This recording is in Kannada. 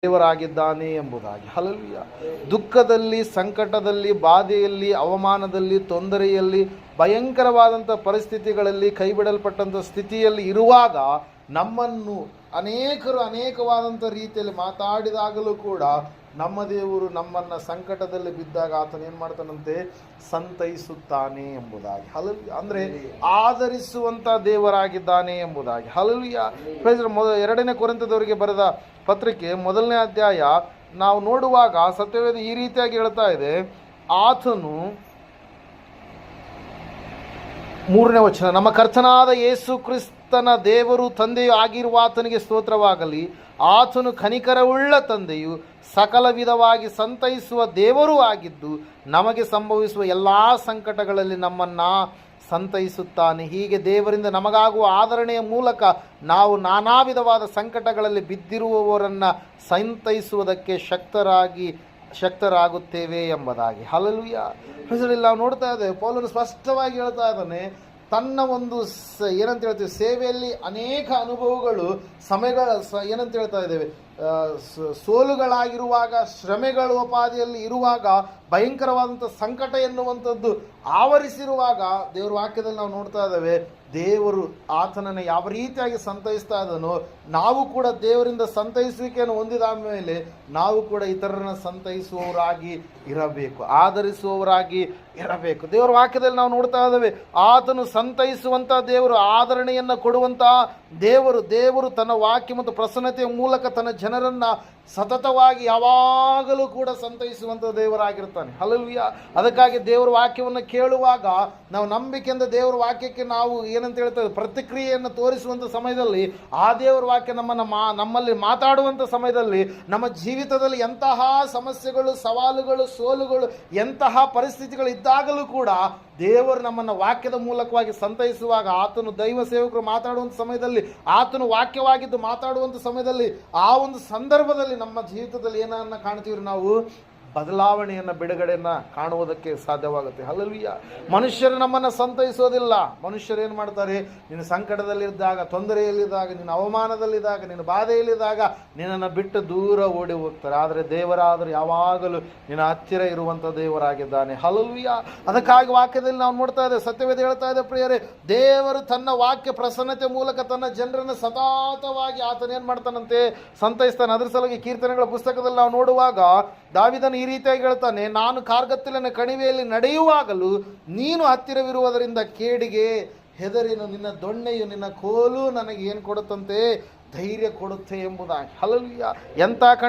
ದೇವರಾಗಿದ್ದಾನೆ ಎಂಬುದಾಗಿ. ಹಲ್ಲೆಲೂಯಾ. ದುಃಖದಲ್ಲಿ, ಸಂಕಟದಲ್ಲಿ, ಬಾಧೆಯಲ್ಲಿ, ಅವಮಾನದಲ್ಲಿ, ತೊಂದರೆಯಲ್ಲಿ, ಭಯಂಕರವಾದಂಥ ಪರಿಸ್ಥಿತಿಗಳಲ್ಲಿ, ಕೈಬಿಡಲ್ಪಟ್ಟಂಥ ಸ್ಥಿತಿಯಲ್ಲಿ ಇರುವಾಗ ನಮ್ಮನ್ನು ಅನೇಕರು ಅನೇಕವಾದಂಥ ರೀತಿಯಲ್ಲಿ ಮಾತಾಡಿದಾಗಲೂ ಕೂಡ ನಮ್ಮ ದೇವರು ನಮ್ಮನ್ನು ಸಂಕಟದಲ್ಲಿ ಬಿದ್ದಾಗ ಆತನ ಏನು ಮಾಡ್ತಾನಂತೆ, ಸಂತೈಸುತ್ತಾನೆ ಎಂಬುದಾಗಿ. ಹಲ್ಲೆಲೂಯಾ. ಅಂದರೆ ಆದರಿಸುವಂಥ ದೇವರಾಗಿದ್ದಾನೆ ಎಂಬುದಾಗಿ. ಹಲ್ಲೆಲೂಯಾ. ಎರಡನೇ ಕೊರಿಂಥದವರಿಗೆ ಬರೆದ ಪತ್ರಿಕೆ 1ನೇ ಅಧ್ಯಾಯ ನಾವು ನೋಡುವಾಗ ಸತ್ಯವೇದ ಈ ರೀತಿಯಾಗಿ ಹೇಳ್ತಾ ಇದೆ. ಆತನು 3ನೇ ವಚನ, ನಮ್ಮ ಕರ್ತನಾದ ಯೇಸು ಕ್ರಿಸ್ತನ ದೇವರು ತಂದೆಯು ಆಗಿರುವ ಆತನಿಗೆ ಸ್ತೋತ್ರವಾಗಲಿ. ಆತನು ಕನಿಕರವುಳ್ಳ ತಂದೆಯು ಸಕಲ ವಿಧವಾಗಿ ಸಂತೈಸುವ ದೇವರೂ ಆಗಿದ್ದು ನಮಗೆ ಸಂಭವಿಸುವ ಎಲ್ಲ ಸಂಕಟಗಳಲ್ಲಿ ನಮ್ಮನ್ನು ಸಂತೈಸುತ್ತಾನೆ. ಹೀಗೆ ದೇವರಿಂದ ನಮಗಾಗುವ ಆದರಣೆಯ ಮೂಲಕ ನಾವು ನಾನಾ ವಿಧವಾದ ಸಂಕಟಗಳಲ್ಲಿ ಬಿದ್ದಿರುವವರನ್ನು ಸಂತೈಸುವುದಕ್ಕೆ ಶಕ್ತರಾಗುತ್ತೇವೆ ಎಂಬುದಾಗಿ. ಹಲ್ಲೆಲೂಯಾ. ನಾವು ನೋಡ್ತಾ ಇದ್ದೇವೆ, ಪೌಲನು ಸ್ಪಷ್ಟವಾಗಿ ಹೇಳ್ತಾ ಇದ್ದಾನೆ, ತನ್ನ ಒಂದು ಏನಂತ ಹೇಳ್ತೀವಿ, ಸೇವೆಯಲ್ಲಿ ಅನೇಕ ಅನುಭವಗಳು ಏನಂತ ಹೇಳ್ತಾ ಇದ್ದೇವೆ, ಸೋಲುಗಳಾಗಿರುವಾಗ, ಶ್ರಮೆಗಳ ಉಪಾದಿಯಲ್ಲಿ ಇರುವಾಗ, ಭಯಂಕರವಾದಂಥ ಸಂಕಟ ಎನ್ನುವಂಥದ್ದು ಆವರಿಸಿರುವಾಗ ದೇವರ ವಾಕ್ಯದಲ್ಲಿ ನಾವು ನೋಡ್ತಾ ಇದ್ದೇವೆ, ದೇವರು ಆತನನ್ನು ಯಾವ ರೀತಿಯಾಗಿ ಸಂತೈಸ್ತಾ ಇದ್ದಾನೋ ನಾವು ಕೂಡ ದೇವರಿಂದ ಸಂತೈಸುವಿಕೆಯನ್ನು ಹೊಂದಿದ ಮೇಲೆ ನಾವು ಕೂಡ ಇತರರನ್ನು ಸಂತೈಸುವವರಾಗಿ ಇರಬೇಕು, ಆಧರಿಸುವವರಾಗಿ ಇರಬೇಕು. ದೇವರ ವಾಕ್ಯದಲ್ಲಿ ನಾವು ನೋಡ್ತಾ ಇದ್ದೇವೆ, ಆತನು ಸಂತೈಸುವಂಥ ದೇವರು, ಆದರಣೆಯನ್ನು ಕೊಡುವಂಥ ದೇವರು ತನ್ನ ವಾಕ್ಯ ಮತ್ತು ಪ್ರಸನ್ನತೆಯ ಮೂಲಕ ತನ್ನ ಜನರನ್ನು ಸತತವಾಗಿ ಯಾವಾಗಲೂ ಕೂಡ ಸಂತೈಸುವಂಥ ದೇವರಾಗಿರ್ತಾನೆ. ಹಲ್ಲೆಲೂಯಾ. ಅದಕ್ಕಾಗಿ ದೇವರ ವಾಕ್ಯವನ್ನು ಕೇಳುವಾಗ ನಾವು ನಂಬಿಕೆಯಿಂದ ದೇವರ ವಾಕ್ಯಕ್ಕೆ ನಾವು ಏನಂತ ಹೇಳ್ತೇವೆ, ಪ್ರತಿಕ್ರಿಯೆಯನ್ನು ತೋರಿಸುವಂಥ ಸಮಯದಲ್ಲಿ ಆ ದೇವರ ವಾಕ್ಯ ನಮ್ಮಲ್ಲಿ ಮಾತಾಡುವಂಥ ಸಮಯದಲ್ಲಿ ನಮ್ಮ ಜೀವಿತದಲ್ಲಿ ಎಂತಹ ಸಮಸ್ಯೆಗಳು, ಸವಾಲುಗಳು, ಸೋಲುಗಳು, ಎಂತಹ ಪರಿಸ್ಥಿತಿಗಳು ಇದ್ದಾಗಲೂ ಕೂಡ ದೇವರು ನಮ್ಮನ್ನು ವಾಕ್ಯದ ಮೂಲಕವಾಗಿ ಸಂತೈಸುವಾಗ, ಆತನು ದೈವ ಸೇವಕರು ಮಾತಾಡುವಂಥ ಸಮಯದಲ್ಲಿ, ಆತನು ವಾಕ್ಯವಾಗಿದ್ದು ಮಾತಾಡುವಂಥ ಸಮಯದಲ್ಲಿ, ಆ ಒಂದು ಸಂದರ್ಭದಲ್ಲಿ ನಮ್ಮ ಜೀವಿತದಲ್ಲಿ ಏನನ್ನ ಕಾಣ್ತೀವಿ, ನಾವು ಬದಲಾವಣೆಯನ್ನು, ಬಿಡುಗಡೆಯನ್ನು ಕಾಣುವುದಕ್ಕೆ ಸಾಧ್ಯವಾಗುತ್ತೆ. ಹಲ್ಲೆಲೂಯಾ. ಮನುಷ್ಯರು ನಮ್ಮನ್ನು ಸಂತೈಸೋದಿಲ್ಲ. ಮನುಷ್ಯರು ಏನು ಮಾಡ್ತಾರೆ, ನೀನು ಸಂಕಟದಲ್ಲಿದ್ದಾಗ, ತೊಂದರೆಯಲ್ಲಿದ್ದಾಗ, ನೀನು ಅವಮಾನದಲ್ಲಿದ್ದಾಗ, ನೀನು ಬಾಧೆಯಲ್ಲಿದ್ದಾಗ ನಿನ್ನನ್ನು ಬಿಟ್ಟು ದೂರ ಓಡಿ ಹೋಗ್ತಾರೆ. ಆದರೆ ದೇವರಾದರೂ ಯಾವಾಗಲೂ ನಿನ್ನ ಹತ್ತಿರ ಇರುವಂಥ ದೇವರಾಗಿದ್ದಾನೆ. ಹಲ್ಲೆಲೂಯಾ. ಅದಕ್ಕಾಗಿ ವಾಕ್ಯದಲ್ಲಿ ನಾವು ನೋಡ್ತಾ ಇದ್ದೇವೆ, ಸತ್ಯವೇದ ಹೇಳ್ತಾ ಇದೆ ಪ್ರಿಯರೇ, ದೇವರು ತನ್ನ ವಾಕ್ಯ ಪ್ರಸನ್ನತೆ ಮೂಲಕ ತನ್ನ ಜನರನ್ನು ಸತತವಾಗಿ ಆತನ ಏನು ಮಾಡ್ತಾನಂತೆ, ಸಂತೈಸ್ತಾನೆ. ಅದರ ಸಲುವಾಗಿ ಕೀರ್ತನೆಗಳ ಪುಸ್ತಕದಲ್ಲಿ ನಾವು ನೋಡುವಾಗ ದಾವೀದನು ಈ ರೀತಿಯಾಗಿ ಹೇಳ್ತಾನೆ, ನಾನು ಕಾರ್ಗತ್ತಲಿನ ಕಣಿವೆಯಲ್ಲಿ ನಡೆಯುವಾಗಲೂ ನೀನು ಹತ್ತಿರವಿರುವುದರಿಂದ ಕೇಡಿಗೆ ಹೆದರಿನು, ನಿನ್ನ ದೊಣ್ಣೆಯು ನಿನ್ನ ಕೋಲು ನನಗೆ ಏನು ಕೊಡುತ್ತಂತೆ, ಧೈರ್ಯ ಕೊಡುತ್ತೆ ಎಂಬುದಾಗಿ. ಹಲ್ಲೆಲೂಯಾ. ಎಂಥ ಕಣಿವೆ